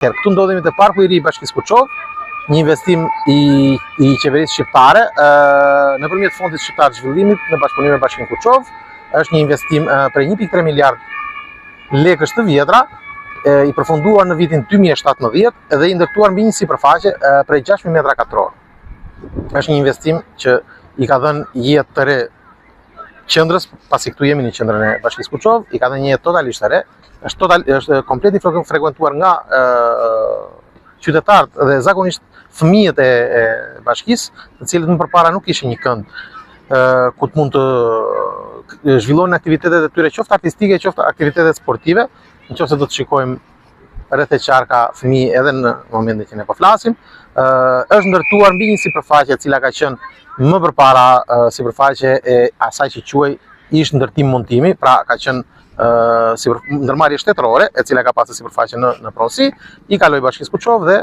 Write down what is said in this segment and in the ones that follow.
Këtu ndodhemi te parku i ri i Bashkisë Kuçov, një investim i qeverisë shqiptare nëpërmjet Fondit Shqiptar të Zhvillimit në bashkëpunim me Bashkinë Kuçov. Është një investim për 1.3 miliard lekësh të vjetra, i përfunduar në vitin 2017 dhe i ndërtuar mbi një sipërfaqe prej 6.000 metra katror. Është një investim që i ka dhënë jetë të re qendrës, pasi këtu jemi në qendrën e Bashkisë Kuçov, i ka dhënë një jetë totalisht të re. Është komplet i frekuentuar nga qytetarët dhe zakonisht fëmijët e bashkisë, të cilët më përpara nuk kishin një kënd ku të mund të zhvillonin aktivitetet e tyre, qoftë artistike, qoftë aktivitetet sportive, nëse do të shikojmë rreth e qarka fëmijë edhe në momentin që ne po flasim. Është ndërtuar mbi një sipërfaqe e cila ka qenë më përpara sipërfaqe e asaj që quhej ish ndërtim montimi, pra ka qenë ndërmarrje shtetërore, e cila ka pasur sipërfaqe në pronësi, i kaloi Bashkisë Kuçov dhe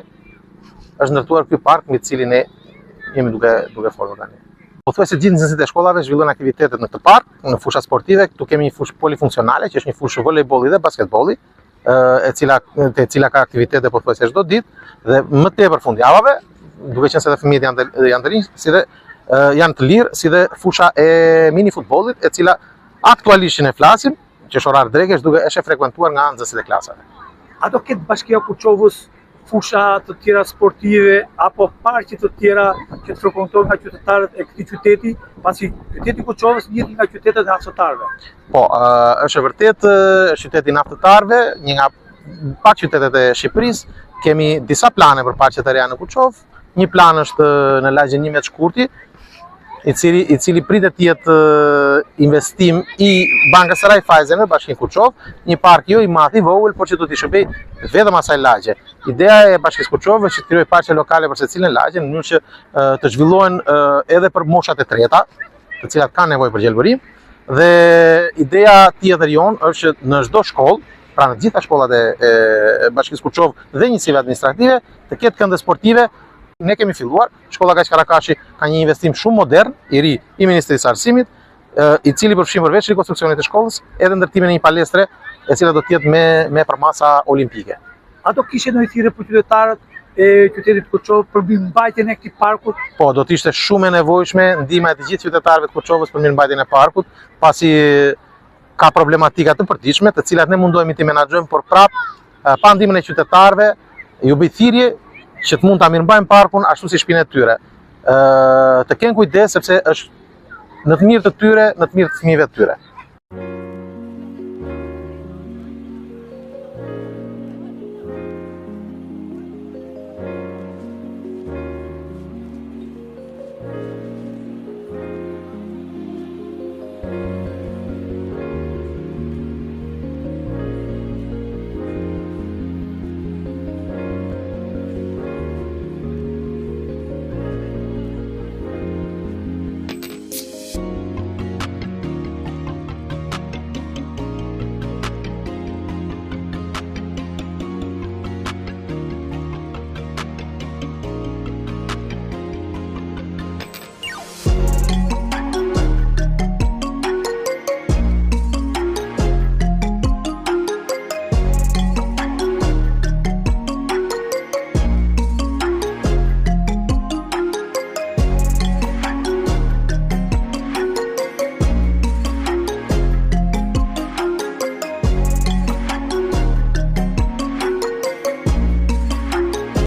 është ndërtuar ky park mbi të cilin ne jemi duke folur tani. Pothuajse gjithë nxënësit e shkollave zhvillojnë aktivitetet në këtë park, në fusha sportive. Këtu kemi një fushë polifunksionale, që është një fushë volejbolli dhe basketbolli, te cila ka aktivitete pothuajse çdo ditë dhe më tepër fundjavave, duke qenë se edhe fëmijët janë të rinj, si dhe janë të lirë, si dhe fusha e mini futbollit, e cila aktualisht ne flasim, që është orar dregesh, duke është e frekuentuar nga nxënësit e klasave. A do ketë Bashkia Kuçovës fusha të tjera sportive apo parqe të tjera që të frekuentohen nga qytetarët e këtij qyteti, pasi qyteti Kuçovës njëti nga qytetet e naftëtarëve? Po, është e vërtetë, qyteti i naftëtarëve, një nga pak qytetet e Shqipërisë. Kemi disa plane për parqe të reja në Kuçov. Një plan është në lagjen 11 Shkurti, i cili pritet të jetë investim i Bankës së Raiffeisen në Bashkinë Kuçov, një park jo i madh i vogël, por që do t'i shërbejë vetëm asaj lagje. Ideja e Bashkisë Kuçov është që të krijojë parqe lokale për secilën lagje, në mënyrë që të zhvillohen edhe për moshat e treta, të cilat kanë nevojë për gjelbërim. Dhe ideja tjetër jonë është që në çdo shkollë, pra në të gjitha shkollat e Bashkisë Kuçov dhe njësive administrative, të ketë kënde sportive. Ne kemi filluar, shkolla Kaq Karakashi ka një investim shumë modern, i ri, i Ministrisë së Arsimit, i cili përfshin përveç rikonstruksionit të shkollës, edhe ndërtimin e një palestre, e cila do të jetë me përmasa olimpike. A do kishte ndonjë thirrje për qytetarët e qytetit Kuçov për mirëmbajtjen e këtij parkut? Po, do të ishte shumë e nevojshme ndihma e të gjithë qytetarëve të Kuçovës për mirëmbajtjen e parkut, pasi ka problematika të përditshme, të cilat ne mundohemi t'i menaxhojmë, por prapë pa ndihmën e qytetarëve, ju bëj thirrje që të mund ta mirëmbajnë parkun ashtu si shtëpinë e tyre. Të kenë kujdes sepse është në të mirë të tyre, në të mirë të fëmijëve të tyre.